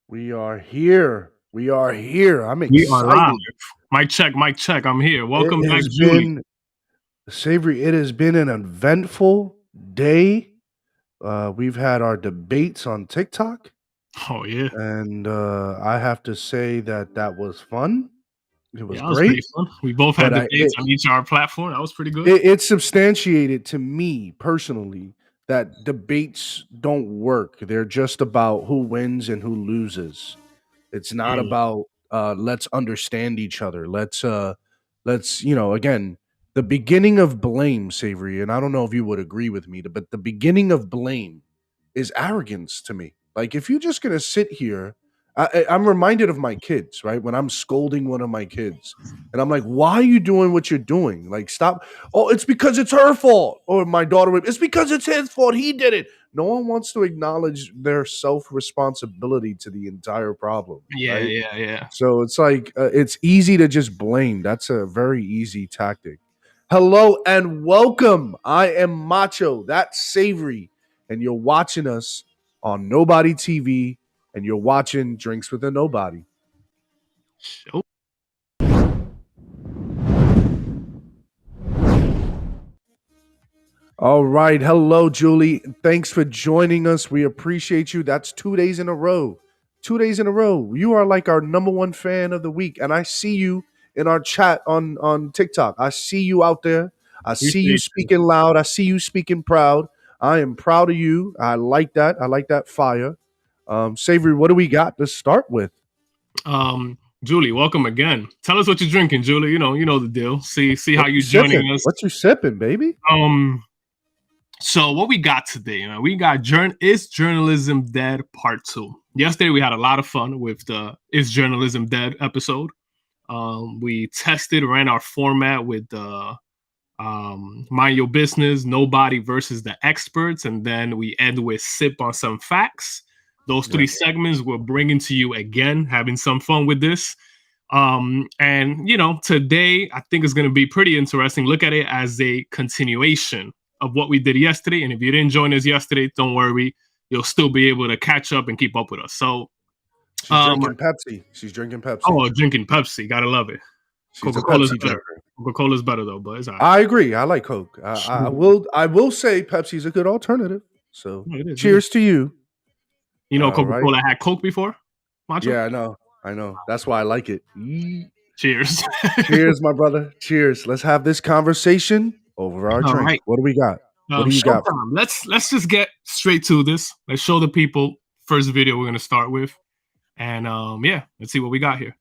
We are here. We are here. I'm We are live. excited. Mic check, mic check. I'm here. Welcome It back, has Julie. been Savory. It has been an eventful day. We've had our debates on TikTok, Oh yeah, and I have to say that was fun. It was yeah, that was pretty great, fun. We both had but debates on each of our platform. That was pretty good. it substantiated to me personally that debates don't work. They're just about who wins and who loses. It's not Mm. about let's understand each other. Let's again, the beginning of blame, Savory, and I don't know if you would agree with me, but the beginning of blame is arrogance to me. Like if you're just gonna sit here, I'm reminded of my kids, right? When I'm scolding one of my kids, and I'm like, "Why are you doing what you're doing? Like, stop! Oh, it's because it's her fault." Or my daughter would, "It's because it's his fault. He did it." No one wants to acknowledge their self responsibility to the entire problem, Yeah, right? yeah, yeah. So it's like it's easy to just blame. That's a very easy tactic. Hello and welcome. I am Macho. That's Savory, and you're watching us on Nobody TV, and you're watching Drinks with a Nobody. Show. All right. Hello, Julie. Thanks for joining us. We appreciate you. That's 2 days in a row. 2 days in a row. You are like our number one fan of the week. And I see you in our chat on TikTok. I see you out there. I see you Appreciate you. speaking loud. I see you speaking proud. I am proud of you. I like that. I like that fire. Savory, what do we got to start with? Julie, welcome again. Tell us what you're drinking, Julie. You know the deal. See how What you you joining sipping? us. What you sipping, baby? So what we got today, man, we got Is Journalism Dead Part 2. Yesterday we had a lot of fun with the Is Journalism Dead episode. We ran our format with the Mind Your Business, Nobody versus the Experts, and then we end with Sip on Some Facts. Those three segments we're bringing to you again, having some fun with this. And today I think it's going to be pretty interesting. Look at it as a continuation of what we did yesterday. And if you didn't join us yesterday, don't worry, you'll still be able to catch up and keep up with us. So She's drinking Pepsi. She's drinking Pepsi. Oh, drinking Pepsi, gotta love it. She's Coca-Cola's a Pepsi better. drinker. Coca-Cola's better though, but it's all right. I agree. I like Coke. I will say Pepsi's a good alternative. So it is. cheers to you. You know, All right. Coca-Cola had Coke before, Macho? Yeah, I know. That's why I like it. Yee. Cheers. Cheers, my brother. Cheers. Let's have this conversation over our All drink. right. What do we got? What do you got? Showtime. Let's just get straight to this. Let's show the people first video we're gonna start with. And yeah, let's see what we got here.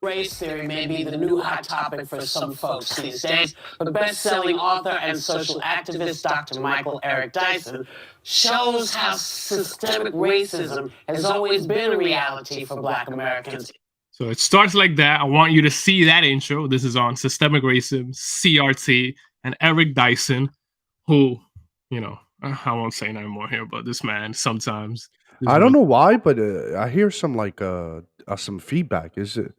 Race theory may be the new hot topic for some folks these days, but best-selling author and social activist Dr. Michael Eric Dyson shows how systemic racism has always been a reality for Black Americans. So it starts like that. I want you to see that intro. This is on systemic racism, CRT, and Eric Dyson, who, you know, I won't say no more here, but this man sometimes. I don't know why, but I hear some some feedback. Is it?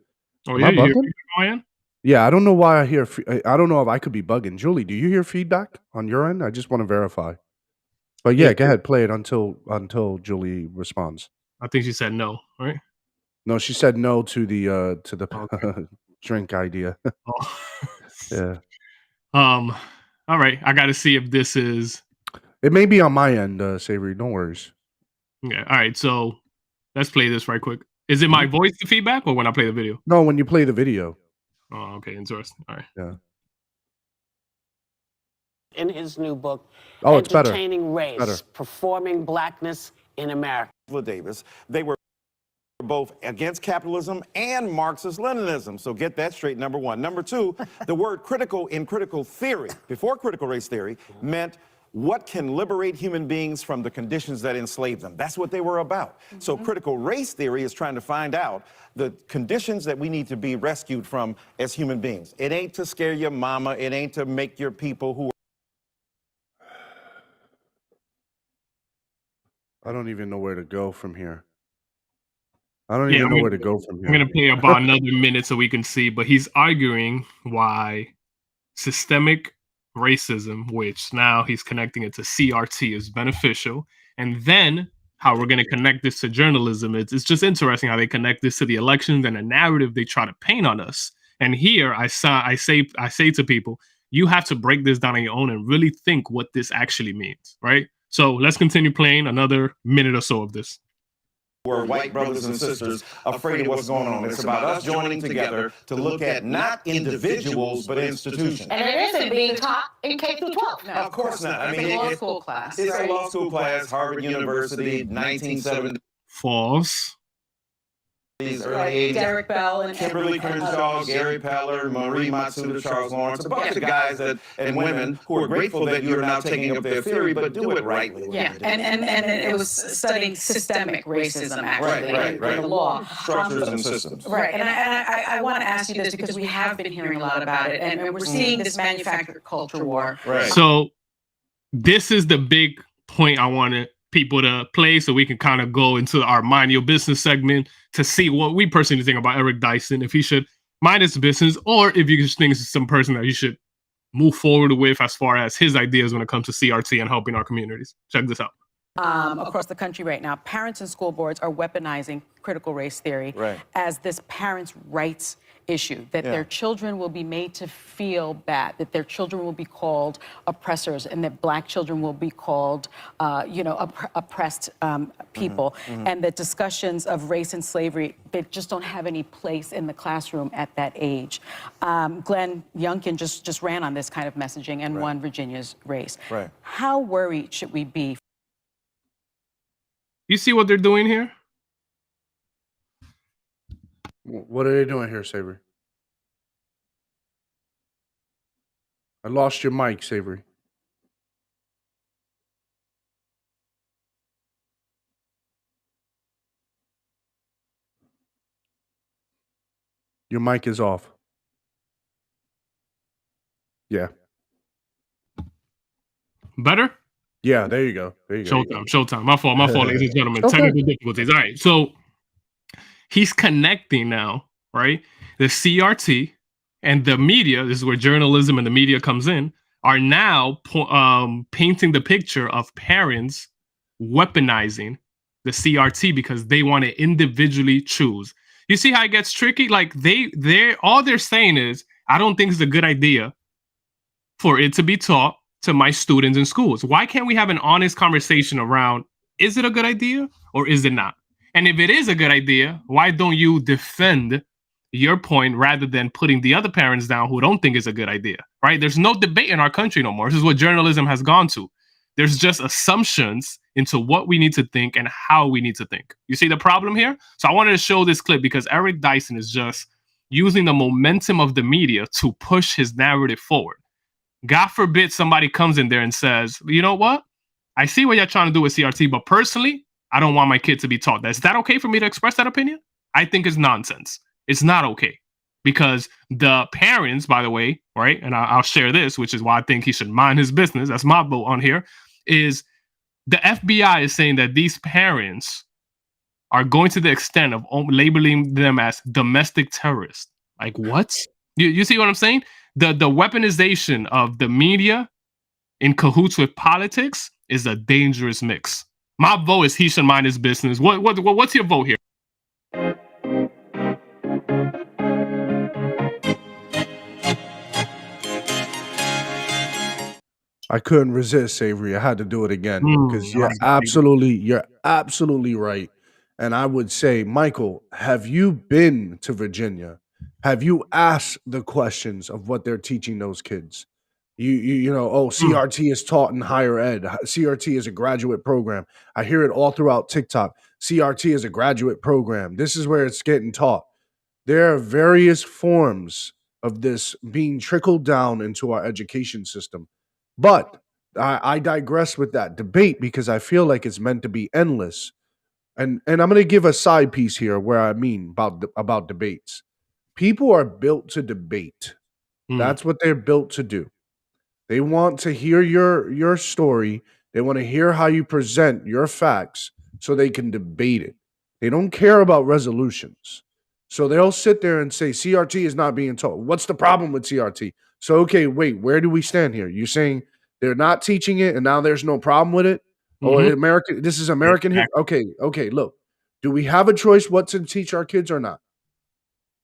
Oh Am yeah, I you hear bugging? feedback on my end? Yeah, I don't know why I hear. I don't know if I could be bugging. Julie, do you hear feedback on your end? I just want to verify. But yeah, go ahead, play it until Julie responds. I think she said no, right? No, she said no to the Okay. drink idea. Oh. Yeah. All right. I got to see if this is. It may be on my end, Savory. No worries. Yeah. All right. So let's play this right quick. Is it my voice the feedback or when I play the video? No, when you play the video. Oh, okay. Interesting. All right. Yeah. In his new book, It's better. Entertaining Race, Performing Blackness in America. Davis, they were both against capitalism and Marxist-Leninism. So get that straight, number one. Number two, the word critical in critical theory, before critical race theory, meant what can liberate human beings from the conditions that enslave them. That's what they were about. So critical race theory is trying to find out the conditions that we need to be rescued from as human beings. It ain't to scare your mama. It ain't to make your people who I don't even know where to go from here. I don't even know where to go from here. I'm going to play about another minute so we can see, but he's arguing why systemic racism, which now he's connecting it to CRT, is beneficial. And then how we're going to connect this to journalism. It's just interesting how they connect this to the elections and the narrative they try to paint on us. And here I say to people, you have to break this down on your own and really think what this actually means, right? So let's continue playing another minute or so of this. We're white brothers and sisters afraid of what's going on. It's about us joining together to look at not individuals, but institutions. And it isn't being taught in K-12. No, of course not. I mean, it's a law school class. It's a law school class, Harvard University, 1970s. False. Early 80s. Derek Bell and Kimberly Crenshaw, Gary Peller, Marie Matsuda, Charles Lawrence, a bunch of guys and women who are grateful that you're now taking up their theory, but do it rightly. Yeah, and it was studying systemic racism, actually, Right. in the law. Structures and systems. Right, and I want to ask you this because we have been hearing a lot about it, and we're seeing this manufactured culture war. Right. So this is the big point I wanted people to play so we can kind of go into our Mind Your Business segment to see what we personally think about Eric Dyson, if he should mind his business or if you just think it's some person that you should move forward with as far as his ideas when it comes to CRT and helping our communities. Check this out. Across the country right now, parents and school boards are weaponizing critical race theory as this parents' rights issue, that their children will be made to feel bad, that their children will be called oppressors, and that Black children will be called, oppressed people, and that discussions of race and slavery, they just don't have any place in the classroom at that age. Glenn Youngkin just ran on this kind of messaging and won Virginia's race. Right. How worried should we be? You see what they're doing here? What are they doing here, Savory? I lost your mic, Savory. Your mic is off. Yeah. Better? Yeah, there you go. There you go. Showtime. My fault, ladies and gentlemen. Okay. Technical difficulties. All right. So he's connecting now, right? The CRT and the media, this is where journalism and the media comes in, are now painting the picture of parents weaponizing the CRT because they want to individually choose. You see how it gets tricky? Like all they're saying is, I don't think it's a good idea for it to be taught to my students in schools. Why can't we have an honest conversation around, is it a good idea or is it not? And if it is a good idea, why don't you defend your point rather than putting the other parents down who don't think it's a good idea, right? There's no debate in our country no more. This is what journalism has gone to. There's just assumptions into what we need to think and how we need to think. You see the problem here? So I wanted to show this clip because Eric Dyson is just using the momentum of the media to push his narrative forward. God forbid somebody comes in there and says, you know what? I see what you're trying to do with CRT, but personally, I don't want my kid to be taught that. Is that okay for me to express that opinion? I think it's nonsense. It's not okay. Because the parents, by the way, right, and I'll share this, which is why I think he should mind his business. That's my vote on here, is the FBI is saying that these parents are going to the extent of labeling them as domestic terrorists. Like, what? You see what I'm saying? The weaponization of the media in cahoots with politics is a dangerous mix. My vote is he should mind his business. What's your vote here? I couldn't resist, Savory. I had to do it again because you're absolutely right. And I would say, Michael, have you been to Virginia? Have you asked the questions of what they're teaching those kids? CRT is taught in higher ed. CRT is a graduate program. I hear it all throughout TikTok. CRT is a graduate program. This is where it's getting taught. There are various forms of this being trickled down into our education system. But I digress with that debate because I feel like it's meant to be endless. And I'm going to give a side piece here where I mean about debates. People are built to debate. That's what they're built to do. They want to hear your story. They want to hear how you present your facts so they can debate it. They don't care about resolutions. So they'll sit there and say CRT is not being taught. What's the problem with CRT? So, okay, wait, where do we stand here? You're saying they're not teaching it and now there's no problem with it? Or this is American here? Okay, look. Do we have a choice what to teach our kids or not?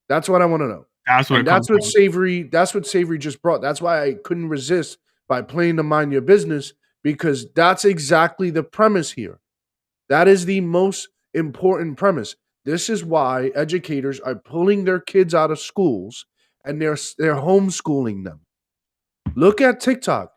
That's what I want to know. That's what Savory just brought. That's why I couldn't resist by playing the mind your business, because that's exactly the premise here. That is the most important premise. This is why educators are pulling their kids out of schools and they're homeschooling them. Look at TikTok.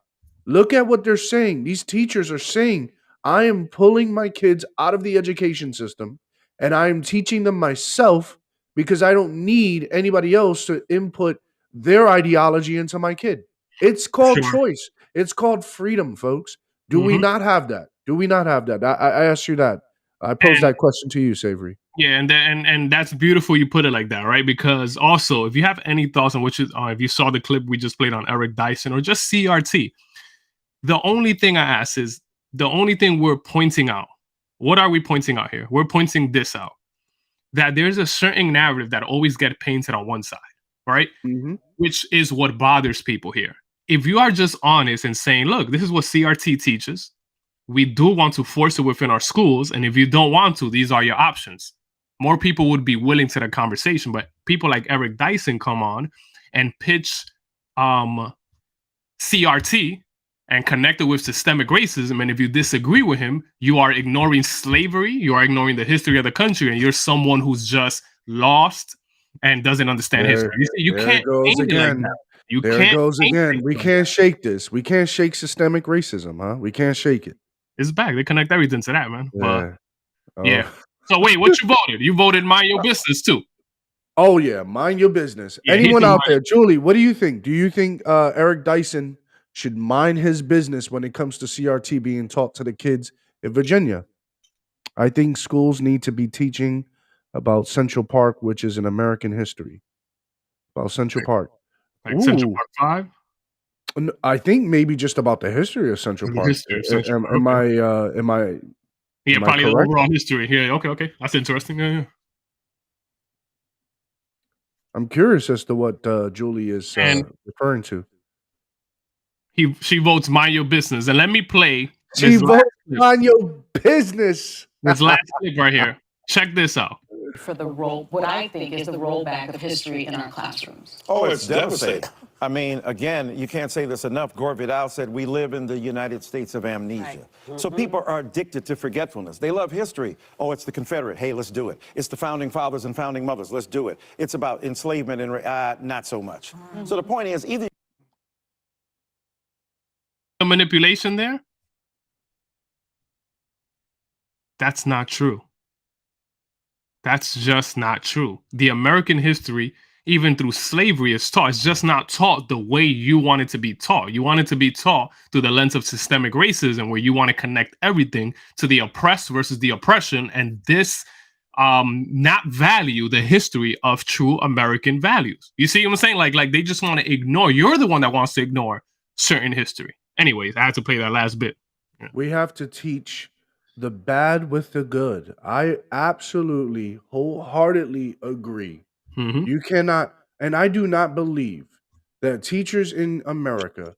Look at what they're saying. These teachers are saying, I am pulling my kids out of the education system and I am teaching them myself because I don't need anybody else to input their ideology into my kid. It's called choice. It's called freedom, folks. Do we not have that? Do we not have that? I asked you that. I posed that question to you, Savory. Yeah, and that's beautiful you put it like that, right? Because also, if you have any thoughts on if you saw the clip we just played on Eric Dyson or just CRT, the only thing I ask is the only thing we're pointing out. What are we pointing out here? We're pointing this out, that there's a certain narrative that always gets painted on one side, right? Which is what bothers people here. If you are just honest and saying, look, this is what CRT teaches, we do want to force it within our schools, and if you don't want to, these are your options. More people would be willing to the conversation, but people like Eric Dyson come on and pitch CRT and connect it with systemic racism. And if you disagree with him, you are ignoring slavery, you are ignoring the history of the country, and you're someone who's just lost and doesn't understand history. You can't goes again. Like that. There it goes again. We can't shake this. We can't shake systemic racism, huh? We can't shake it. It's back. They connect everything to that, man. Yeah. So wait, what you voted? You voted mind your business too. Oh yeah, mind your business. Yeah, anyone out there, Julie, what do you think? Do you think Eric Dyson should mind his business when it comes to CRT being taught to the kids in Virginia? I think schools need to be teaching about Central Park, which is an American history. About Central Park. Like Central Park 5? I think maybe just about the history of Central Park. Am I Yeah, probably the overall history. Yeah, okay. That's interesting. Yeah. I'm curious as to what Julie is referring to. She votes mind your business. And let me play She This last votes clip. on your business. This last clip right here. Check this out. For the what I think is the rollback of history in our classrooms. Oh, it's devastating. I mean, again, you can't say this enough. Gore Vidal said we live in the United States of amnesia. Right. So people are addicted to forgetfulness. They love history. Oh, it's the Confederate. Hey, let's do it. It's the founding fathers and founding mothers. Let's do it. It's about enslavement and not so much. So the point is either The manipulation there? That's not true. That's just not true. The American history, even through slavery, is taught. It's just not taught the way you want it to be taught. You want it to be taught through the lens of systemic racism, where you want to connect everything to the oppressed versus the oppression, and this not value the history of true American values. You see what I'm saying? Like they just want to ignore. You're the one that wants to ignore certain history. Anyways, I had to play that last bit. Yeah. We have to teach the bad with the good. I absolutely, wholeheartedly agree. Mhm. You cannot, and I do not believe that teachers in America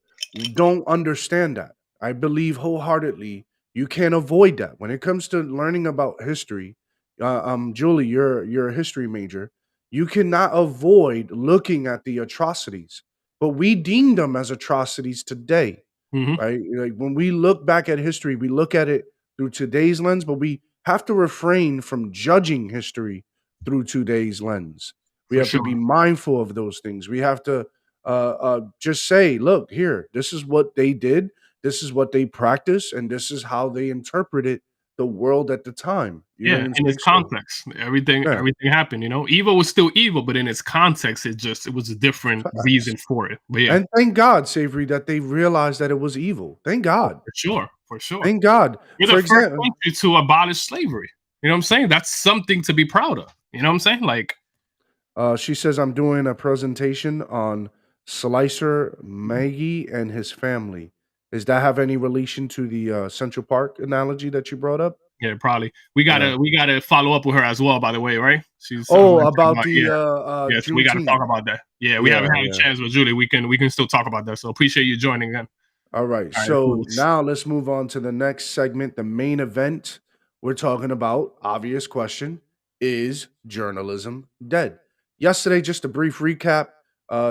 don't understand that. I believe wholeheartedly you can't avoid that. When it comes to learning about history, Julie, you're a history major. You cannot avoid looking at the atrocities, but we deem them as atrocities today. Mhm. Right? Like when we look back at history, we look at it through today's lens, but we have to refrain from judging history through today's lens. We For have to sure. be mindful of those things. We have to just say, look, here, this is what they did, this is what they practiced, and this is how they interpreted the world at the time. You know Yeah, what I'm in its saying? So, context, everything yeah. happened. Evil was still evil, but in its context, it was a different reason for it. But yeah, And thank God, Savory, that they realized that it was evil. Thank God. for sure. Thank God. We're For the first example, country to abolish slavery. You know what I'm saying? That's something to be proud of. You know what I'm saying? Like, she says, I'm doing a presentation on Slicer Maggie and his family. Does that have any relation to the Central Park analogy that you brought up? yeah, probably. We Yeah. gotta follow up with her as well. By the way, right? She's Oh, about the yeah. So we gotta Juneteenth. talk about that. Yeah, we haven't had a chance with Julie. We can still talk about that. So appreciate you joining again. All right. All right, So cool. now let's move on to the next segment, the main event. We're talking about, obvious question, is journalism dead? Yesterday, just a brief recap.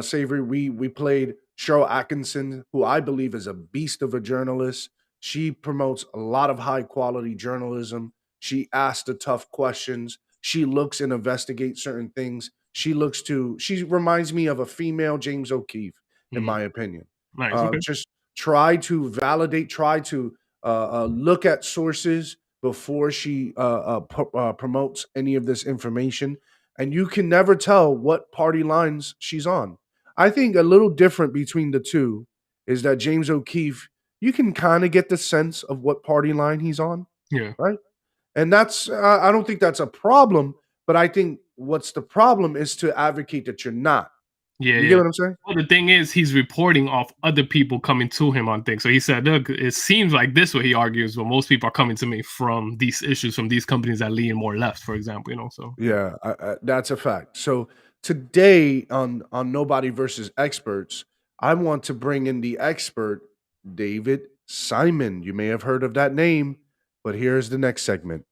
Savory, we played Cheryl Atkinson, who I believe is a beast of a journalist. She promotes a lot of high quality journalism. She asks the tough questions. She looks and investigates certain things. She reminds me of a female James O'Keefe, in my opinion. Nice. Okay. Just try to validate, try to look at sources before she promotes any of this information. And you can never tell what party lines she's on. I think a little different between the two is that James O'Keefe, you can kind of get the sense of what party line he's on, Yeah. right? And that's, I don't think that's a problem, but I think what's the problem is to advocate that you're not. Yeah, You get what I'm saying? Well, the thing is, he's reporting off other people coming to him on things. So he said, "Look, it seems like this way." He argues, "Well, most people are coming to me from these issues, from these companies that lean more left, for example." So Yeah, that's a fact. So today on Nobody versus Experts, I want to bring in the expert, David Simon. You may have heard of that name, but here's the next segment.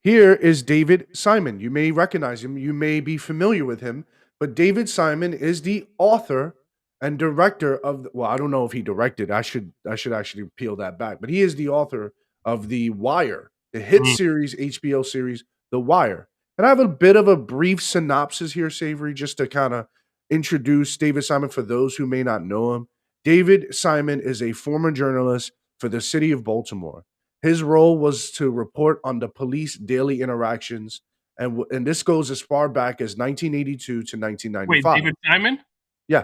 Here is David Simon. You may recognize him, you may be familiar with him, but David Simon is the author and director of well, I don't know if he directed. I should actually peel that back, but he is the author of The Wire, the hit series, HBO series The Wire. And I have a bit of a brief synopsis here, Savory, just to kind of introduce David Simon for those who may not know him. David Simon is a former journalist for the city of Baltimore. His role was to report on the police daily interactions, and this goes as far back as 1982 to wait, 1995. David Simon? Yeah,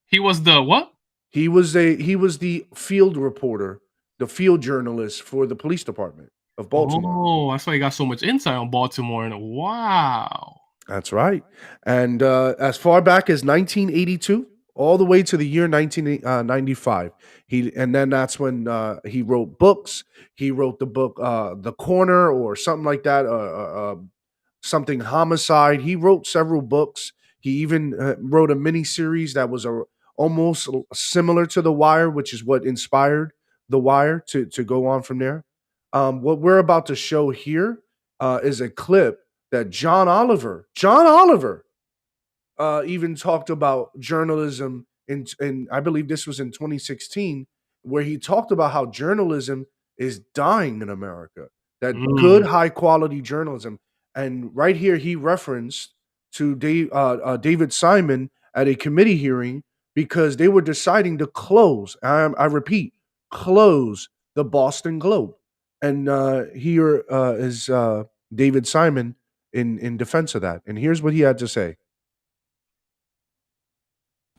He was the what? he was the field reporter, the field journalist for the police department of Baltimore. Oh, that's why he got so much insight on Baltimore. And wow. That's right. And as far back as 1982, all the way to the year 1995. And then that's when he wrote books. He wrote the book The Corner or something like that, something homicide. He wrote several books. He even wrote a mini series that was almost similar to The Wire, which is what inspired The Wire to go on from there. What we're about to show here is a clip that John Oliver even talked about journalism in I believe this was in 2016, where he talked about how journalism is dying in America. That good, high quality journalism, and right here he referenced to David Simon at a committee hearing because they were deciding to close. I repeat, close the Boston Globe, and here is David Simon in defense of that, and here's what he had to say.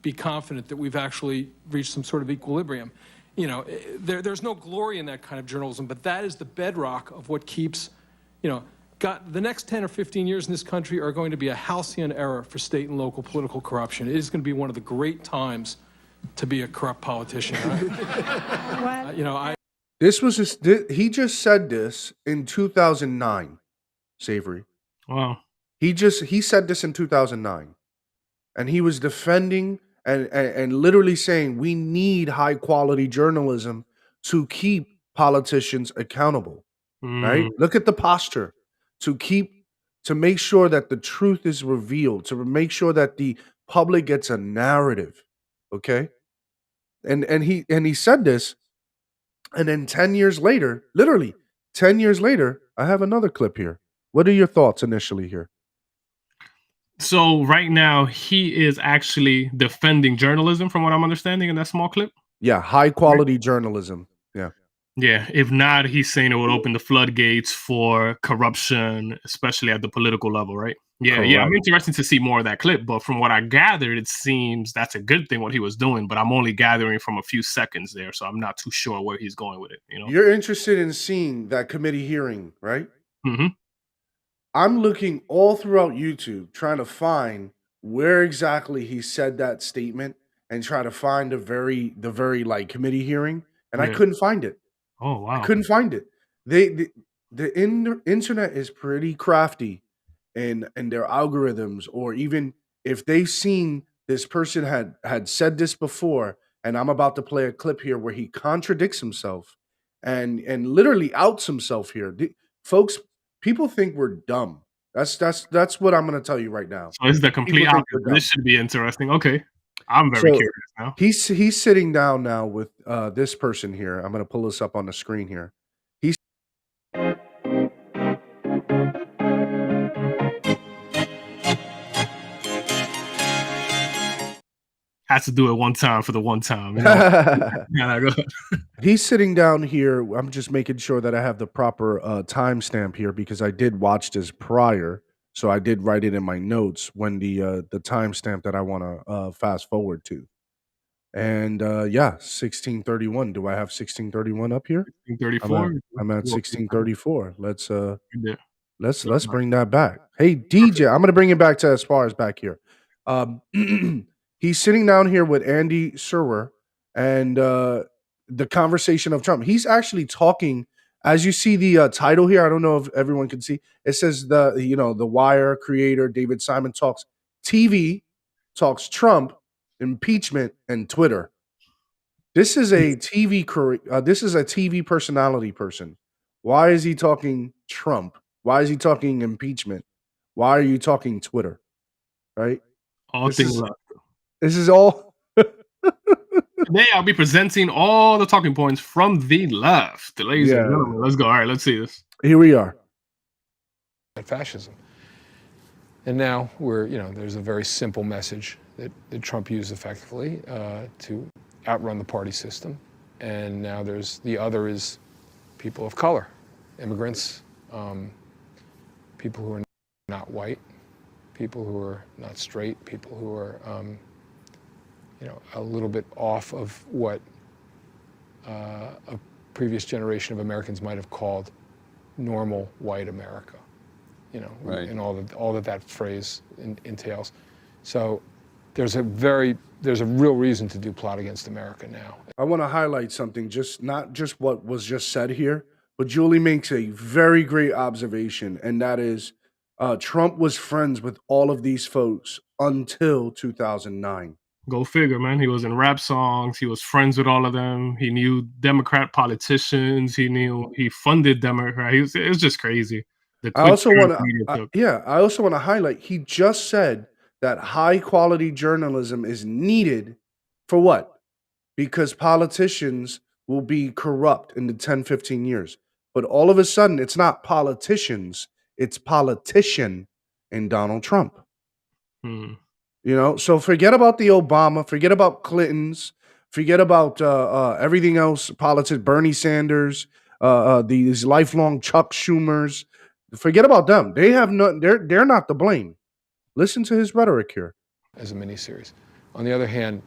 Be confident that we've actually reached some sort of equilibrium. You know, there's no glory in that kind of journalism, but that is the bedrock of what keeps, the next 10 or 15 years in this country are going to be a halcyon era for state and local political corruption. It is going to be one of the great times to be a corrupt politician. He just said this in 2009, Savory. Wow. He said this in 2009, and he was defending and literally saying we need high quality journalism to keep politicians accountable. Right? Look at the posture to make sure that the truth is revealed, to make sure that the public gets a narrative. Okay, and he said this, and then 10 years later, literally 10 years later, I have another clip here. What are your thoughts initially here? So right now he is actually defending journalism, from what I'm understanding in that small clip. Yeah, high quality journalism. Yeah. Yeah. If not, he's saying it would open the floodgates for corruption, especially at the political level, right? Yeah. Correct. Yeah. I'm interested to see more of that clip, but from what I gathered, it seems that's a good thing what he was doing. But I'm only gathering from a few seconds there, so I'm not too sure where he's going with it. You're interested in seeing that committee hearing, right? Mm-hmm. I'm looking all throughout YouTube trying to find where exactly he said that statement and try to find the very like committee hearing, and I couldn't find it. Oh wow! I couldn't find it. The internet is pretty crafty in their algorithms, or even if they've seen this person had said this before, and I'm about to play a clip here where he contradicts himself and literally outs himself here. Folks, people think we're dumb. That's what I'm going to tell you right now. So it's the complete opposite. This should be interesting. Okay, I'm very curious now. He's sitting down now with this person here. I'm going to pull this up on the screen here. Has to do it one time for the one time. He's sitting down here. I'm just making sure that I have the proper timestamp here because I did watch this prior, so I did write it in my notes when the timestamp that I want to fast forward to. And 1631. Do I have 1631 up here? 1634. I'm at 1634. Let's bring that back. Hey DJ, I'm gonna bring it back to as far as back here. He's sitting down here with Andy Serwer and the conversation of Trump. He's actually talking, as you see the title here. I don't know if everyone can see. It says the Wire creator David Simon talks TV, talks Trump, impeachment, and Twitter. This is a TV personality person. Why is he talking Trump? Why is he talking impeachment? Why are you talking Twitter? Right? This is all. Today I'll be presenting all the talking points from the left. Ladies and gentlemen, let's go. All right, let's see this. Here we are. Fascism. And now there's a very simple message that Trump used effectively to outrun the party system. And now the other is people of color, immigrants, people who are not white, people who are not straight, people who are a little bit off of what a previous generation of Americans might have called normal white America, right. And all that phrase entails. So there's a very there's a real reason to do Plot Against America now. I want to highlight something, not just what was just said here, but Julie makes a very great observation, and that is Trump was friends with all of these folks until 2009. Go figure, man. He was in rap songs. He was friends with all of them. He knew Democrat politicians. He funded Democrat. It was just crazy. I also want to highlight, he just said that high quality journalism is needed for what? Because politicians will be corrupt in the 10, 15 years. But all of a sudden, it's not politicians, it's politician in Donald Trump. Hmm. You know, so forget about the Obama, forget about Clinton's, forget about everything else, politics, Bernie Sanders, these lifelong Chuck Schumers. Forget about them. They have no. They're not to blame. Listen to his rhetoric here. As a miniseries. On the other hand,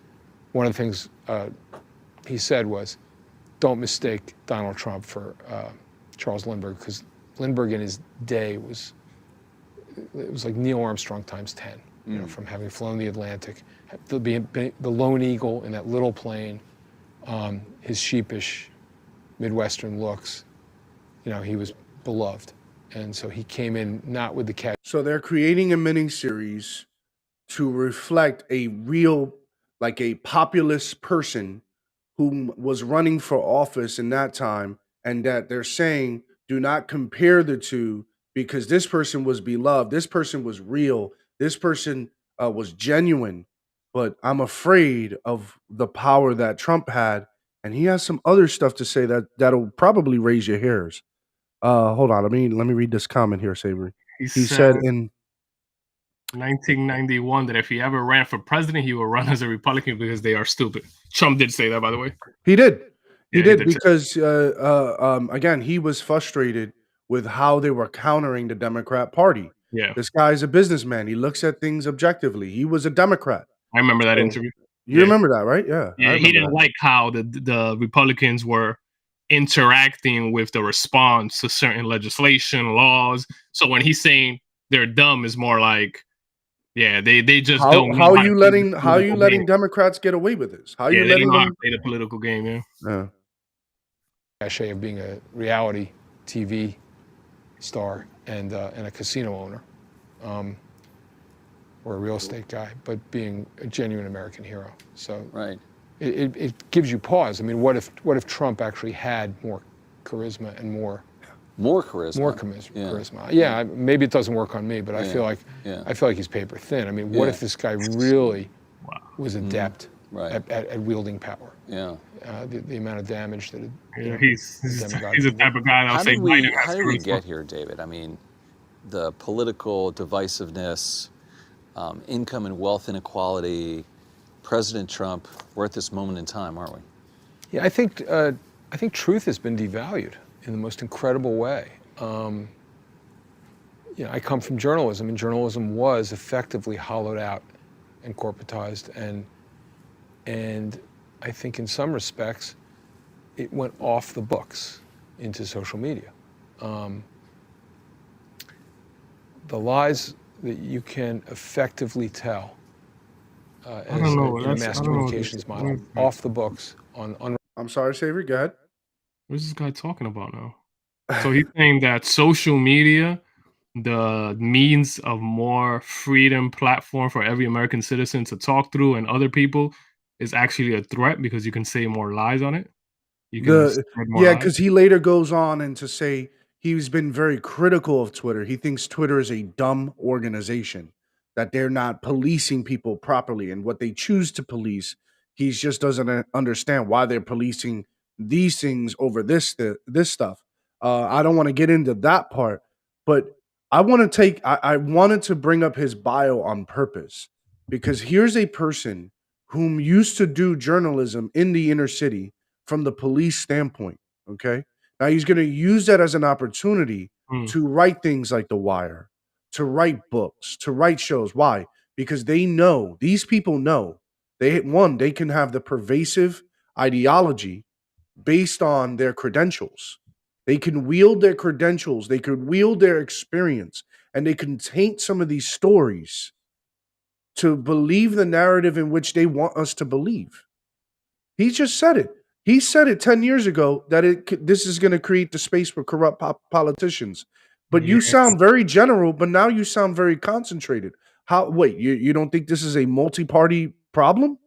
one of the things he said was, "Don't mistake Donald Trump for Charles Lindbergh, because Lindbergh in his day was like Neil Armstrong times 10. You know, from having flown the Atlantic, the lone eagle in that little plane, his sheepish Midwestern looks. You know, he was beloved." And so he came in not with the cat. So they're creating a miniseries to reflect a real, like a populist person who was running for office in that time, and that they're saying, do not compare the two, because this person was beloved, this person was real, this person was genuine. But I'm afraid of the power that Trump had, and he has some other stuff to say that'll probably raise your hairs. Hold on. Let me read this comment here, Savory. He said in 1991 that if he ever ran for president, he would run as a Republican because they are stupid. Trump did say that, by the way. He did. He Yeah, did because again, he was frustrated with how they were countering the Democrat Party. Yeah, This guy's a businessman. He looks at things objectively. He was a Democrat. I remember that So, interview. You remember that, right? Yeah. Yeah, he didn't like how the Republicans were interacting with the response to certain legislation, laws. So when he's saying they're dumb, is more like, yeah, they just don't. How are you letting Democrats get away with this? How are you letting them play the political game? Yeah. Cachet of being a reality TV star and a casino owner, or a real estate guy, but being a genuine American hero. So right. It gives you pause. I mean, what if Trump actually had more charisma and more charisma? Charisma. Yeah, maybe it doesn't work on me, but I feel like he's paper thin. I mean, what if this guy really was adept at wielding power? Yeah. The amount of damage that he's the type of guy that'll say Biden. How did we get here, David? I mean, the political divisiveness, income and wealth inequality, President Trump, we're at this moment in time, aren't we? Yeah, I think truth has been devalued in the most incredible way. You know, I come from journalism, and journalism was effectively hollowed out and corporatized, and I think in some respects it went off the books into social media. The lies that you can effectively tell as a mass communications model off the books on. I'm sorry, Savory, go ahead. What's this guy talking about now? So he's saying that social media, the means of more freedom platform for every American citizen to talk through and other people, is actually a threat because you can say more lies on it. Because he later goes on and to say he's been very critical of Twitter. He thinks Twitter is a dumb organization, that they're not policing people properly, and what they choose to police, he just doesn't understand why they're policing these things over this stuff. I don't want to get into that part, but I wanted to bring up his bio on purpose, because here's a person whom used to do journalism in the inner city from the police standpoint. Okay. Now he's going to use that as an opportunity to write things like The Wire, to write books, to write shows. Why? Because these people know they can have the pervasive ideology based on their credentials. They can wield their credentials, they could wield their experience, and they can taint some of these stories to believe the narrative in which they want us to believe. He just said it. He said it 10 years ago that this is going to create the space for corrupt politicians. But you Yes. sound very general, but now you sound very concentrated. Wait, you don't think this is a multi-party problem?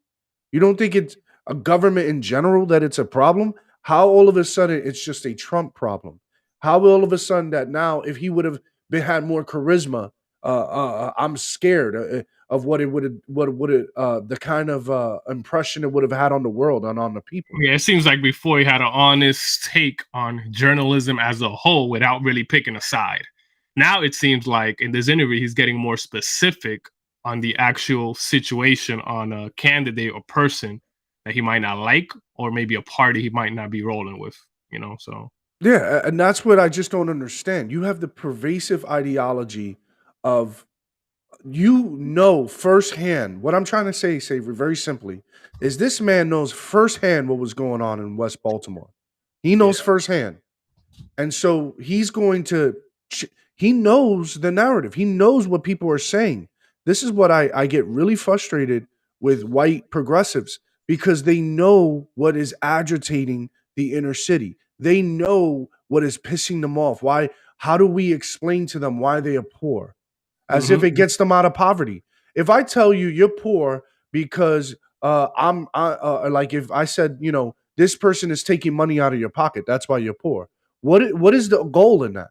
You don't think it's a government in general that it's a problem? How all of a sudden it's just a Trump problem? How all of a sudden that now if he would have had more charisma, I'm scared of what it would have, the kind of impression it would have had on the world and on the people. Yeah, it seems like before he had an honest take on journalism as a whole without really picking a side. Now it seems like in this interview he's getting more specific on the actual situation on a candidate or person that he might not like, or maybe a party he might not be rolling with, so Yeah, and that's what I just don't understand. You have the pervasive ideology of firsthand. What I'm trying to say, Savory, very simply, is this man knows firsthand what was going on in West Baltimore. He knows firsthand. And so he's going to, he knows the narrative. He knows what people are saying. This is what I get really frustrated with white progressives because they know what is agitating the inner city. They know what is pissing them off. Why? How do we explain to them why they are poor? As if it gets them out of poverty. If I tell you you're poor because like if I said, this person is taking money out of your pocket, that's why you're poor. What is the goal in that?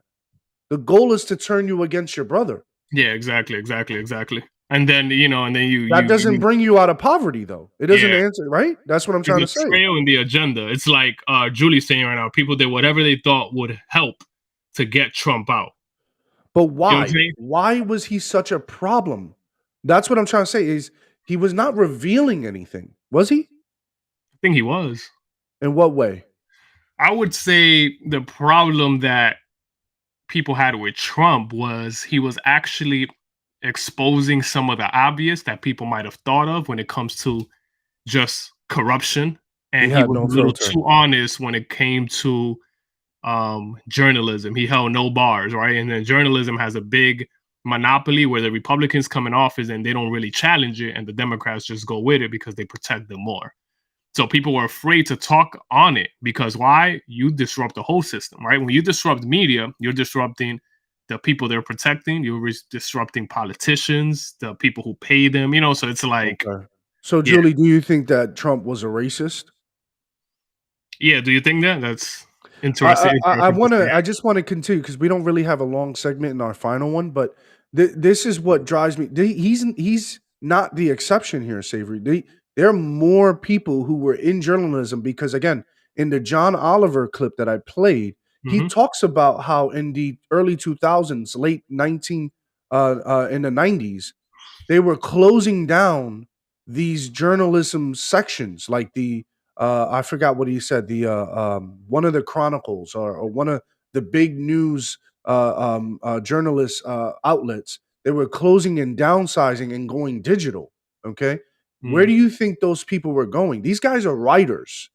The goal is to turn you against your brother. yeah, exactly. And then you That doesn't bring you out of poverty, though. It doesn't answer, right? That's what I'm trying to there's a say. trail in the agenda. It's like Julie's saying right now, people did whatever they thought would help to get Trump out. But You know what why? I'm saying? Why was he such a problem? That's what I'm trying to say. Is he was not revealing anything, was he? I think he was. In what way? I would say the problem that people had with Trump was he was actually exposing some of the obvious that people might have thought of when it comes to just corruption. And he had was no a little filter. too honest when it came to journalism. He held no bars, right? And then journalism has a big monopoly where the Republicans come in office and they don't really challenge it, and the Democrats just go with it because they protect them more. So people were afraid to talk on it because why? You disrupt the whole system, right? When you disrupt media, you're disrupting the people they're protecting. You're disrupting politicians, the people who pay them. So it's like, Okay. So, yeah, Julie, do you think that Trump was a racist? yeah. Do you think that? That's interesting. I just want to continue because we don't really have a long segment in our final one, but this is what drives me. He's not the exception here, Savory. There are more people who were in journalism because, again, in the John Oliver clip that I played, he talks about how in the early 2000s, late 19 in the 90s, they were closing down these journalism sections, like the I forgot what he said, the one of the Chronicles or one of the big news journalist outlets. They were closing and downsizing and going digital. Okay, where do you think those people were going? These guys are writers,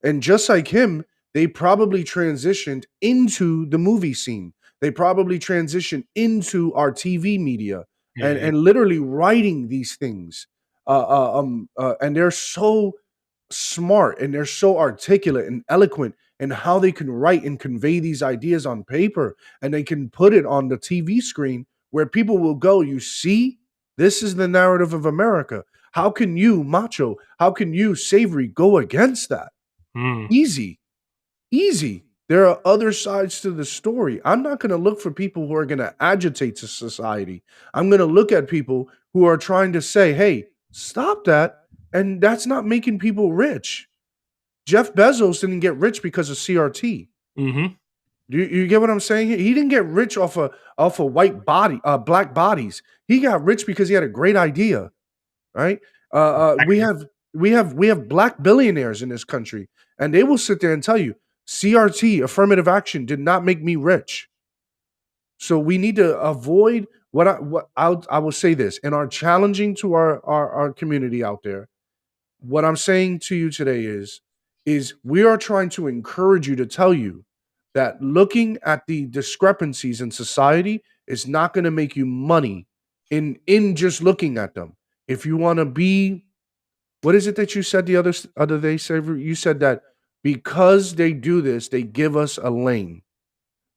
and just like him, they probably transitioned into the movie scene. They probably transitioned into our TV media and literally writing these things. And they're so smart and they're so articulate and eloquent in how they can write and convey these ideas on paper, and they can put it on the TV screen where people will go, you see, this is the narrative of America. How can you, Macho, how can you, Savory, go against that? Easy. There are other sides to the story. I'm not going to look for people who are going to agitate to society. I'm going to look at people who are trying to say, hey, stop that. And that's not making people rich. Jeff Bezos didn't get rich because of CRT. Do you get what I'm saying? He didn't get rich off of black bodies. He got rich because he had a great idea, right? We have black billionaires in this country, and they will sit there and tell you, CRT, affirmative action, did not make me rich. So we need to avoid I will say this in our challenging to our community out there. What I'm saying to you today is we are trying to encourage you to tell you that looking at the discrepancies in society is not going to make you money in just looking at them. if you want to be, what is it that you said the other day, Savory? You said that because they do this, they give us a lane.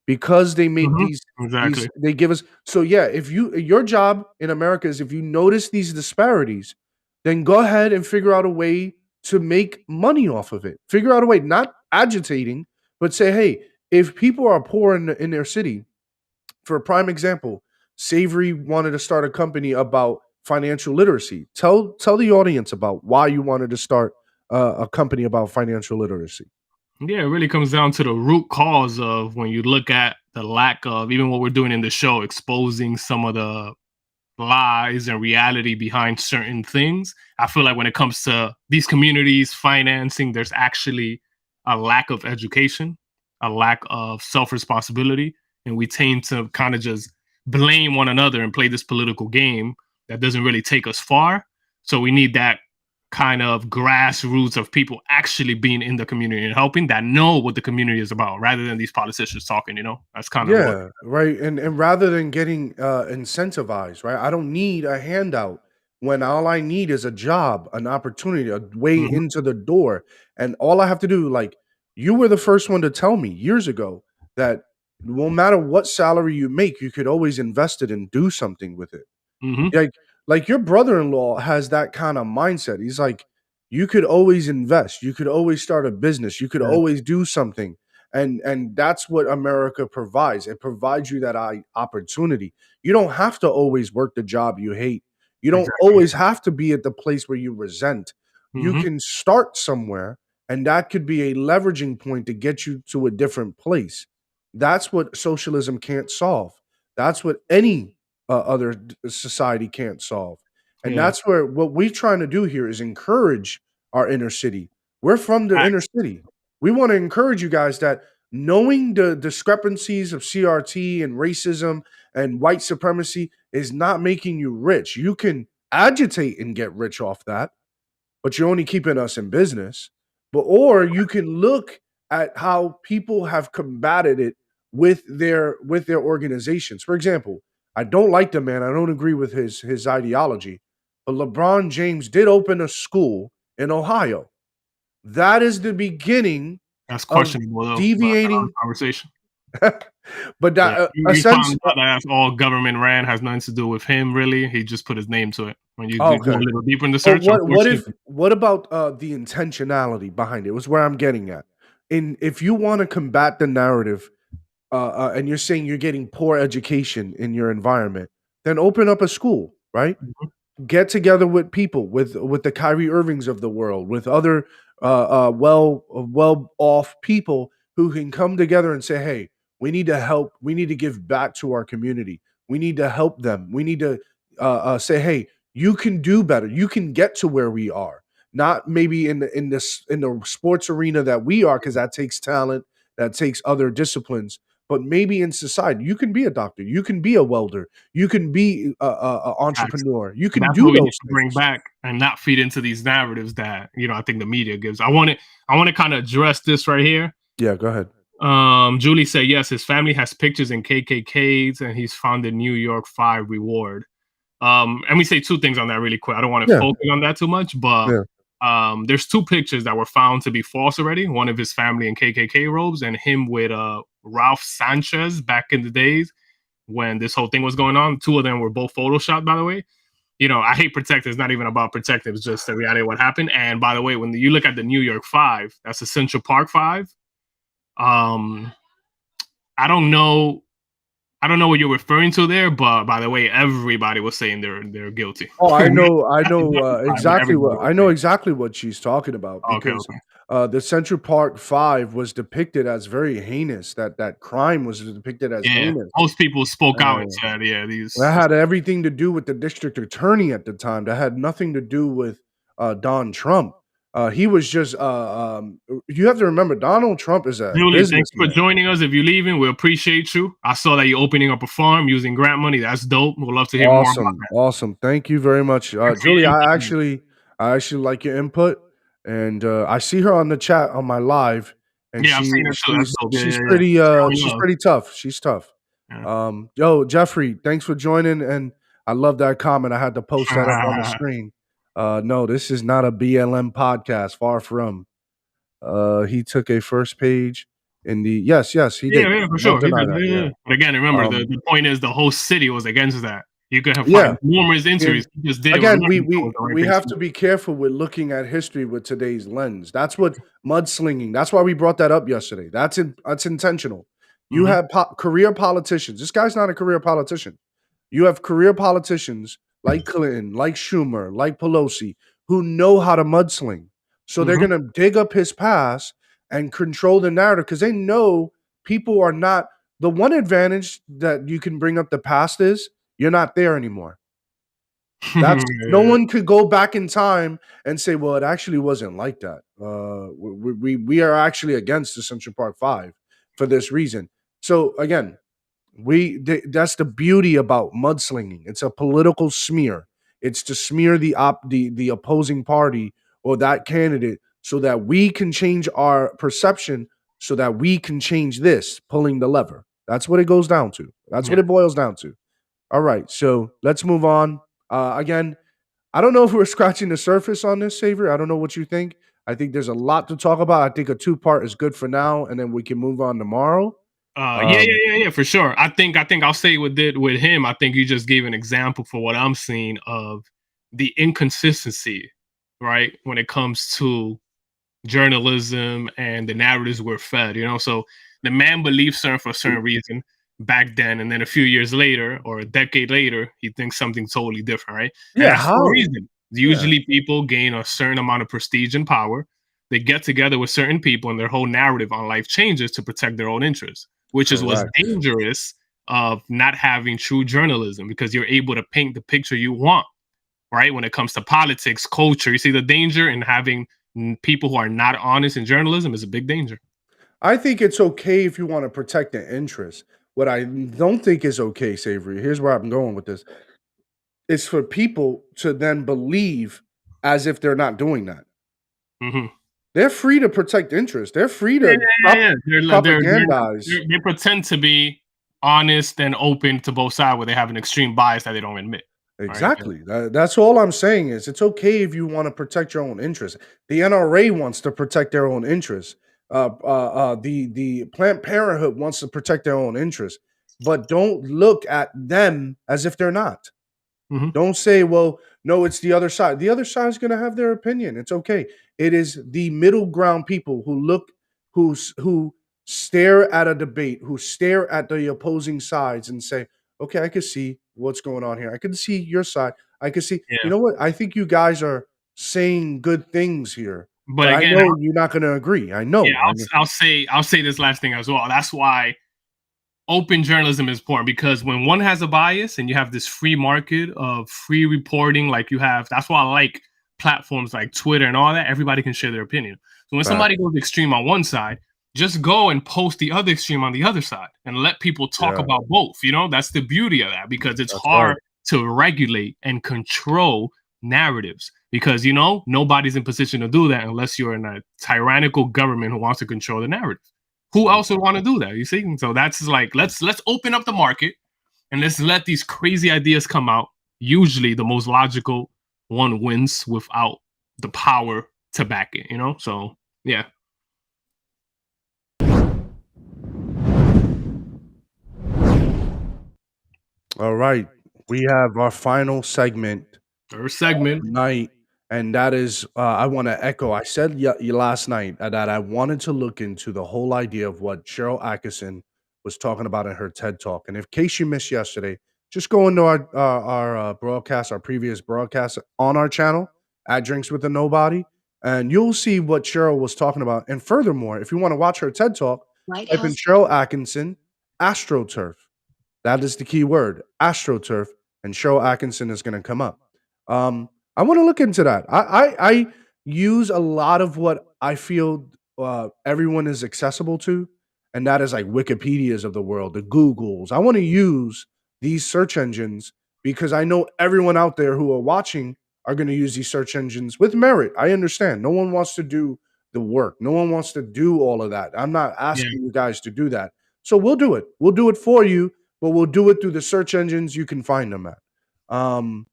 Because they make these Exactly. they give us, so yeah, if your job in America is, if you notice these disparities, then go ahead and figure out a way to make money off of it. Figure out a way, not agitating, but say, hey, if people are poor in their city, for a prime example, Savory wanted to start a company about financial literacy. Tell the audience about why you wanted to start a company about financial literacy. Yeah, it really comes down to the root cause of when you look at the lack of even what we're doing in the show, exposing some of the lies and reality behind certain things. I feel like when it comes to these communities financing, there's actually a lack of education, a lack of self responsibility, and we tend to kind of just blame one another and play this political game that doesn't really take us far. So we need that kind of grassroots of people actually being in the community and helping, that know what the community is about rather than these politicians talking, that's kind of what. Yeah, right. And rather than getting incentivized, right? I don't need a handout when all I need is a job, an opportunity, a way Mhm, into the door. And all I have to do, like, you were the first one to tell me years ago that no matter what salary you make, you could always invest it and do something with it. mhm, Like your brother-in-law has that kind of mindset. He's like, you could always invest, you could always start a business, you could yeah, always do something. And that's what America provides. It provides you that opportunity. You don't have to always work the job you hate. You don't exactly. always have to be at the place where you resent. You Mhm, can start somewhere, and that could be a leveraging point to get you to a different place. That's what socialism can't solve. That's what any other society can't solve. And yeah. that's where what we're trying to do here is encourage our inner city. We're from the inner city. We want to encourage you guys that knowing the discrepancies of CRT and racism and white supremacy is not making you rich. You can agitate and get rich off that, but you're only keeping us in business. But or you can look at how people have combated it with their organizations. For example, I don't like the man. I don't agree with his ideology. But LeBron James did open a school in Ohio. That is the beginning That's of questionable though, but that's another deviating. conversation. But Yeah, that you essentially, found out that that's all government ran, has nothing to do with him really. He just put his name to it. When you go a okay. little deeper in the But search, unfortunately. what about the intentionality behind it? Was where I'm getting at. And if you want to combat the narrative, and you're saying you're getting poor education in your environment, then open up a school, right? Mhm, Get together with people, with the Kyrie Irvings of the world, with other well off people who can come together and say, "Hey, we need to help. We need to give back to our community. We need to help them. We need to say, hey, you can do better. You can get to where we are. Not maybe in the sports arena that we are, because that takes talent, that takes other disciplines." But maybe in society, you can be a doctor, you can be a welder, you can be a facts. entrepreneur. You And can that's do what we need those to bring things. back and not feed into these narratives that, I think the media gives. I want to kind of address this right here. Yeah, go ahead. Julie said yes, his family has pictures in KKKs and he's founded New York 5 Reward. And we say two things on that really quick. I don't want to Yeah, focus on that too much, but yeah. there's two pictures that were found to be false already. One of his family in KKK robes and him with Ralph Sanchez back in the days when this whole thing was going on. Two of them were both photoshopped, by the way. I hate protective. It's not even about protective. It's just the reality of what happened. And by the way, when you look at the New York 5, that's the Central Park 5. Um, I don't know. I don't know what you're referring to there, but by the way, everybody was saying they're guilty. Oh, I That's a know different 5, but exactly everybody what was saying. she's talking about, Okay, because okay. the Central Park Five was depicted as very heinous. That crime was depicted as Yeah, heinous. most people spoke out and Uh, said, yeah, that these. had everything to do with the district attorney at the time. That had nothing to do with Don Trump. He was just. You have to remember, Donald Trump is a Julie, thanks for businessman. joining us. If you're leaving, we appreciate you. I saw that you're opening up a farm using grant money. That's dope. We'd love to hear more about Awesome, that. awesome. Thank you very much, Thanks for Julie. your input. I actually like your input, and I see her on the chat on my live, and Yeah, I've seen her too. That's dope. Yeah, yeah, yeah. Showing she's love. pretty tough. She's tough. Yeah. Yo, Jeffrey, thanks for joining, and I love that comment. I had to post that up on the screen. No, this is not a BLM podcast. Far from. He took a first page in the yes, he did. Yeah, for Don't sure. deny that. Yeah. But again, remember Um, the point is the whole city was against that. You could have yeah. find numerous And injuries. You just didn't again, remember that was the right we thing have to to do. be careful with looking at history with today's lens. That's what mudslinging. That's why we brought that up yesterday. That's intentional. You Mhm. have career politicians. This guy's not a career politician. You have career politicians like Clinton, like Schumer, like Pelosi, who know how to mudsling. So they're Mhm. going to dig up his past and control the narrative because they know people are not. The one advantage that you can bring up the past is you're not there anymore. That's no Yeah. one could go back in time and say, well, it actually wasn't like that. We are actually against the Central Park Five for this reason. So again, that's the beauty about mudslinging. It's a political smear. It's to smear the opposing party or that candidate so that we can change our perception, so that we can change this, pulling the lever. That's what it goes down to. That's what Yeah. it boils down to. All right, so let's move on. Again, I don't know if we're scratching the surface on this, Savior. I don't know what you think. I think there's a lot to talk about. I think a two-part is good for now, and then we can move on tomorrow. Yeah, for sure. I think I'll say with him. I think you just gave an example for what I'm seeing of the inconsistency, right? When it comes to journalism and the narratives we're fed, So the man believes certain for a certain reason back then, and then a few years later or a decade later, he thinks something totally different, right? And Yeah, that's for a how? reason. Yeah, Usually people gain a certain amount of prestige and power. They get together with certain people and their whole narrative on life changes to protect their own interests, which is what's correct. dangerous of not having true journalism because you're able to paint the picture you want, right? When it comes to politics, culture, you see the danger in having people who are not honest in journalism is a big danger. I think it's okay if you want to protect the interest. What I don't think is okay, Savory, here's where I'm going with this, is for people to then believe as if they're not doing that. Hmm. They're free to protect interest. They're free Yeah, to yeah. propagandize. They pretend to be honest and open to both sides, where they have an extreme bias that they don't admit. Right? Exactly. That's all I'm saying is it's okay if you want to protect your own interests. The NRA wants to protect their own interests. The Planned Parenthood wants to protect their own interests, but don't look at them as if they're not. Hmm. Don't say, well, no, it's the other side. The other side is going to have their opinion. It's okay. It is the middle ground people who stare at a debate, who stare at the opposing sides and say, okay, I can see what's going on here. I can see your side. I can see, you Yeah. know what? I think you guys are saying good things here, But but I again, know you're not going to agree. I know. yeah, I'll say this last thing as well. That's why open journalism is important, because when one has a bias and you have this free market of free reporting, like you have, that's why I like platforms like Twitter and all that. Everybody can share their opinion. So when Fact. somebody goes extreme on one side, just go and post the other extreme on the other side and let people talk Yeah, about both. That's the beauty of that, because it's that's right. hard to regulate and control narratives, because nobody's in position to do that unless you're in a tyrannical government who wants to control the narrative. Who else would want to do that? You see? So that's like, let's open up the market and let's let these crazy ideas come out. Usually the most logical one wins without the power to back it, So yeah. All right. We have our final segment First segment. night, and that is I want to echo. I said last night that I wanted to look into the whole idea of what Cheryl Atkinson was talking about in her TED talk. And in case you missed yesterday, just go into our broadcast, our previous broadcast on our channel at Drinks with the Nobody, and you'll see what Cheryl was talking about. And furthermore, if you want to watch her TED talk, type in Cheryl Atkinson AstroTurf. That is the key word, AstroTurf, and Cheryl Atkinson is going to come up. I want to look into that. I use a lot of what I feel everyone is accessible to, and that is like Wikipedias of the world, the Googles. I want to use these search engines because I know everyone out there who are watching are going to use these search engines with merit. I understand. No one wants to do the work. No one wants to do all of that. I'm not Yeah. asking you guys to do that. So we'll do it. We'll do it for you, but we'll do it through the search engines you can find them at. And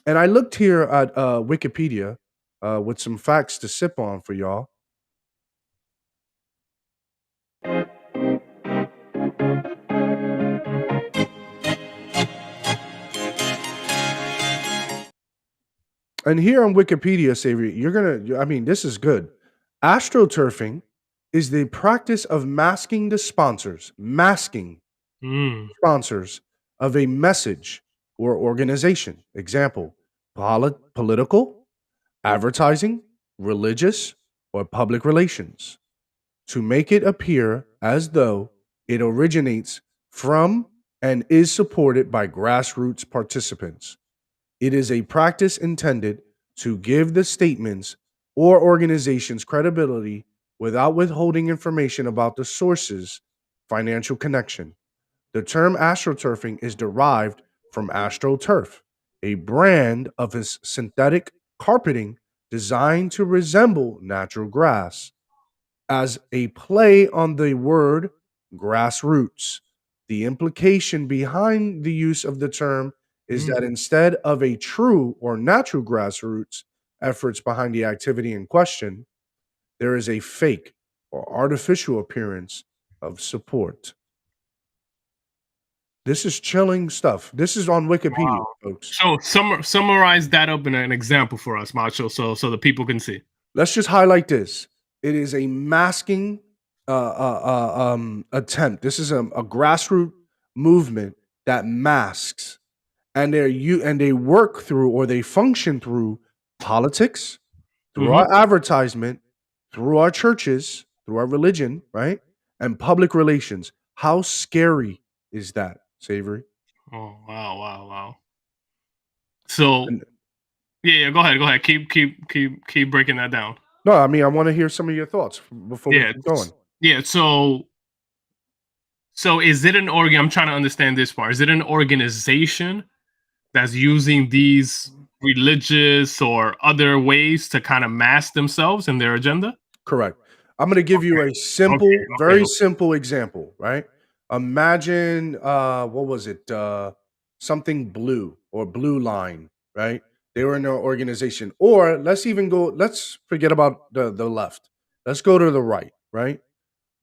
I looked here at Wikipedia with some facts to sip on for y'all. And here on Wikipedia, Savory, this is good. Astroturfing is the practice of masking sponsors of a message or organization. Example, political, advertising, religious, or public relations, to make it appear as though it originates from and is supported by grassroots participants. It is a practice intended to give the statements or organizations credibility without withholding information about the source's financial connection. The term astroturfing is derived from AstroTurf, a brand of a synthetic carpeting designed to resemble natural grass, as a play on the word grassroots. The implication behind the use of the term is that instead of a true or natural grassroots efforts behind the activity in question, there is a fake or artificial appearance of support. This is chilling stuff. This is on Wikipedia, folks. So summarize that up in an example for us, Macho, so the people can see. Let's just highlight this. It is a masking attempt. This is a grassroots movement that masks, and they work through, or they function through, politics, through our advertisement, through our churches, through our religion, right? And public relations. How scary is that, Savory? Oh, wow. So yeah, go ahead. Keep breaking that down. No, I mean, I want to hear some of your thoughts before we keep going. Yeah, so is it an organ? I'm trying to understand this part. Is it an organization that's using these religious or other ways to kind of mask themselves and their agenda? Correct. I'm going to give you a simple, very simple example, right? Imagine, what was it? Something blue or Blue Line, right? They were in their organization. Or let's forget about the left. Let's go to the right, right?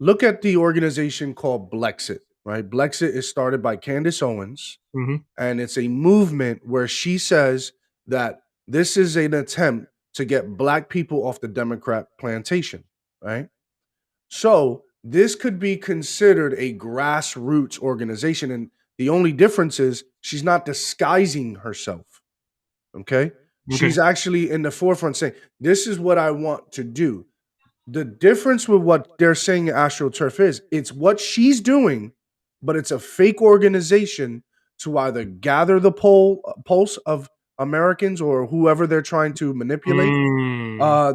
Look at the organization called Blexit, right? Blexit is started by Candace Owens, and it's a movement where she says that this is an attempt to get black people off the Democrat plantation, right? So this could be considered a grassroots organization, and the only difference is she's not disguising herself, okay? She's actually in the forefront saying, this is what I want to do. The difference with what they're saying AstroTurf is, it's what she's doing, but it's a fake organization to either gather the pulse of Americans or whoever they're trying to manipulate.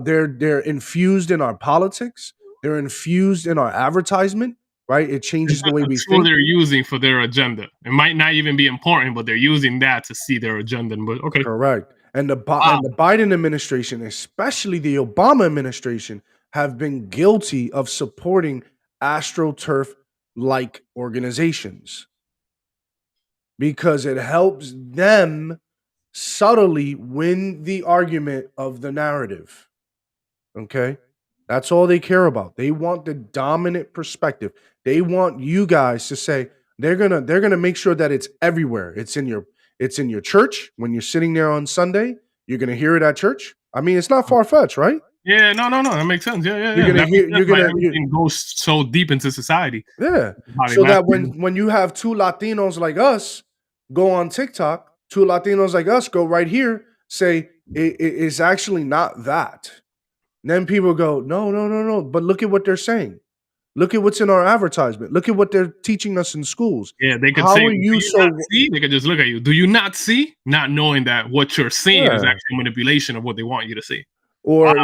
They're infused in our politics. They're infused in our advertisement, right? It changes the way we think. They're using for their agenda. It might not even be important, but they're using that to see their agenda. But okay, correct. And the Biden administration, especially the Obama administration, have been guilty of supporting AstroTurf-like organizations because it helps them subtly win the argument of the narrative. Okay? That's all they care about. They want the dominant perspective. They want you guys to say they're gonna make sure that it's everywhere. It's in your church when you're sitting there on Sunday. You're gonna hear it at church. I mean, it's not far-fetched, right? Yeah, no, that makes sense. Yeah. You're gonna go so deep into society. Yeah. So that when you have two Latinos like us go on TikTok, two Latinos like us go right here, say it's actually not that. And then people go, no. But look at what they're saying. Look at what's in our advertisement. Look at what they're teaching us in schools. Yeah, they could say, "Do you not see?" They could just look at you. Do you not see? Not knowing that what you're seeing is actually manipulation of what they want you to see. Or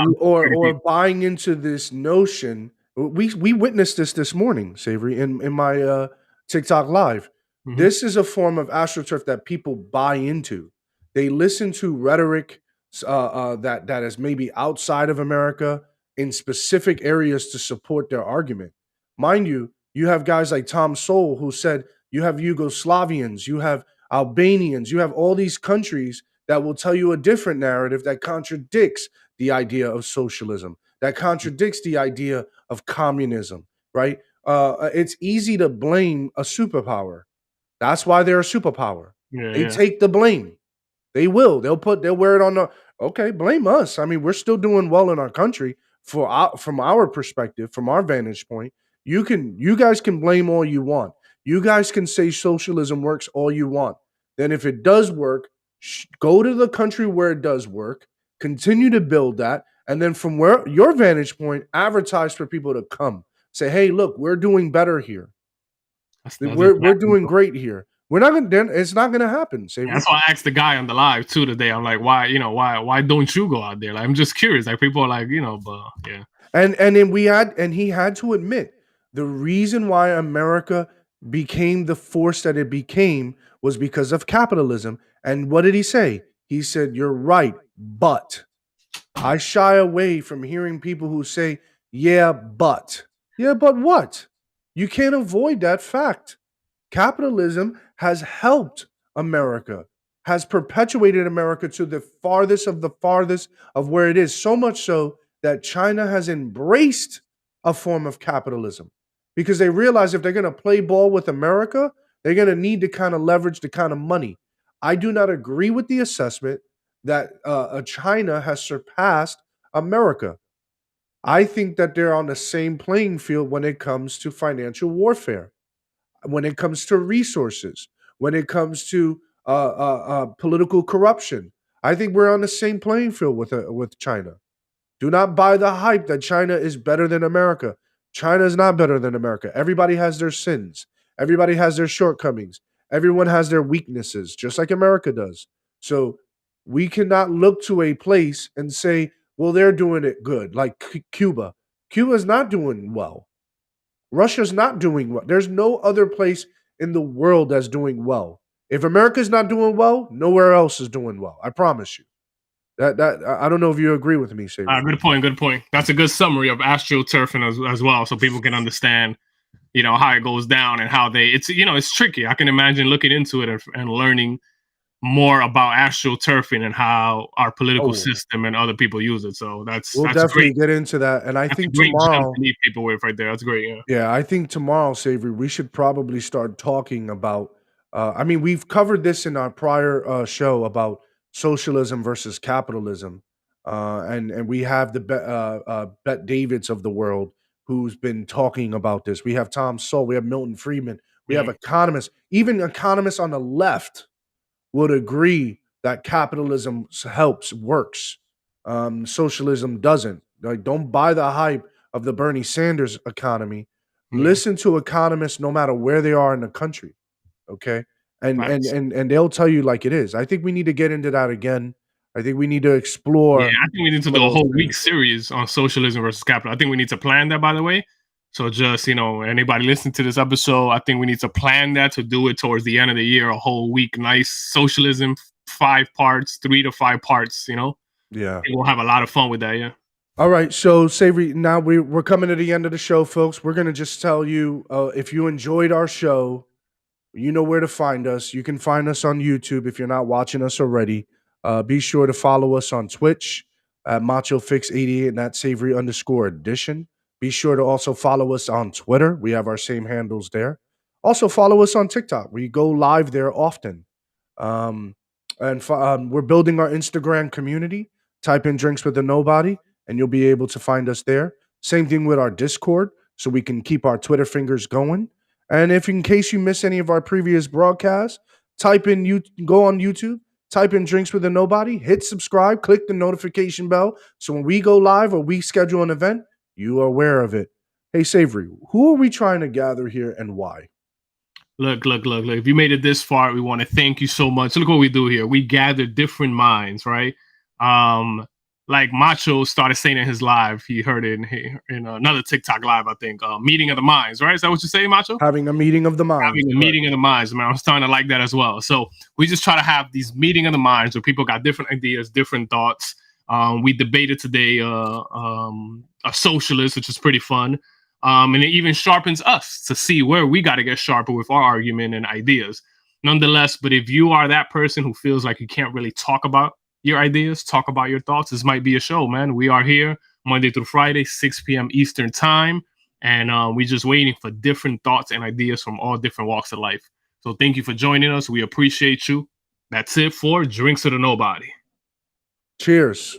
buying into this notion. We witnessed this morning, Savory, in my TikTok live. This is a form of AstroTurf that people buy into. They listen to rhetoric that is maybe outside of America in specific areas to support their argument. Mind you, you have guys like Tom Sowell who said you have Yugoslavians, you have Albanians. You have all these countries that will tell you a different narrative that contradicts the idea of socialism, that contradicts the idea of communism, right? It's easy to blame a superpower. That's why they're a superpower. Yeah, They yeah. take the blame. They will. They'll wear it on the, okay, blame us. I mean, we're still doing well in our country from our perspective, from our vantage point. You guys can blame all you want. You guys can say socialism works all you want. Then if it does work, go to the country where it does work, continue to build that, and then from where your vantage point, advertise for people to come. Say, hey, look, we're doing better here. We're doing great here. We're not gonna. It's not gonna happen. Yeah, that's why I asked the guy on the live too today. I'm like, why don't you go out there? Like, I'm just curious. Like, people are like, but yeah. And then he had to admit the reason why America became the force that it became was because of capitalism. And what did he say? He said, "You're right, but." I shy away from hearing people who say, "Yeah, but." Yeah, but what? You can't avoid that fact. Capitalism has helped America, has perpetuated America to the farthest of where it is, so much so that China has embraced a form of capitalism because they realize if they're going to play ball with America, they're going to need to kind of leverage the kind of money. I do not agree with the assessment that China has surpassed America. I think that they're on the same playing field when it comes to financial warfare, when it comes to resources, when it comes to political corruption. I think we're on the same playing field with China. Do not buy the hype that China is better than America. China is not better than America. Everybody has their sins. Everybody has their shortcomings. Everyone has their weaknesses, just like America does. So we cannot look to a place and say, well, they're doing it good, like Cuba. Cuba's not doing well. Russia's not doing well. There's no other place in the world that's doing well. If America's not doing well, nowhere else is doing well. I promise you. That I don't know if you agree with me, Saber. Good point. Good point. That's a good summary of astroturfing as well, so people can understand, how it goes down and how it's tricky. I can imagine looking into it and learning more about astroturfing and how our political system and other people use it. So we'll that's definitely great. get into that. And I That's think a great gem tomorrow, to leave people with right there. That's great. Yeah. yeah, I think tomorrow, Savory, we should probably start talking about. I mean, we've covered this in our prior show about socialism versus capitalism, and we have the Bet Davids of the world who's been talking about this. We have Tom Sowell, we have Milton Friedman, we have Yeah. economists, even economists on the left would agree that capitalism works. Socialism doesn't. Like, don't buy the hype of the Bernie Sanders economy. Yeah. Listen to economists no matter where they are in the country. Okay. And they'll tell you like it is. I think we need to get into that again. I think we need to explore. Yeah, I think we need to do a whole week series on socialism versus capital. I think we need to plan that, by the way. So just, anybody listening to this episode, I think we need to plan that to do it towards the end of the year, a whole week, nice socialism, 5 parts, 3 to 5 parts, Yeah. We'll have a lot of fun with that, yeah. All right, so Savory, now we're coming to the end of the show, folks. We're going to just tell you, if you enjoyed our show, you know where to find us. You can find us on YouTube if you're not watching us already. Be sure to follow us on Twitch at MachoFix88 and at Savory_edition. Be sure to also follow us on Twitter. We have our same handles there. Also follow us on TikTok. We go live there often. We're building our Instagram community. Type in Drinks with a Nobody, and you'll be able to find us there. Same thing with our Discord, so we can keep our Twitter fingers going. And if in case you miss any of our previous broadcasts, go on YouTube, type in Drinks with a Nobody, hit subscribe, click the notification bell, so when we go live or we schedule an event, you are aware of it. Hey, Savory, who are we trying to gather here and why? Look. If you made it this far, we want to thank you so much. Look what we do here. We gather different minds, right? Like Macho started saying in his live, he heard it in another TikTok live, I think, meeting of the minds, right? Is that what you say, Macho? Having a meeting of the minds. Having a meeting of the minds, man. I was starting to like that as well. So we just try to have these meeting of the minds where people got different ideas, different thoughts. We debated today a socialist, which is pretty fun. And it even sharpens us to see where we got to get sharper with our argument and ideas. Nonetheless, but if you are that person who feels like you can't really talk about your ideas, talk about your thoughts, this might be a show, man. We are here Monday through Friday, 6 p.m. Eastern time. And we're just waiting for different thoughts and ideas from all different walks of life. So thank you for joining us. We appreciate you. That's it for Drinks to the Nobody. Cheers.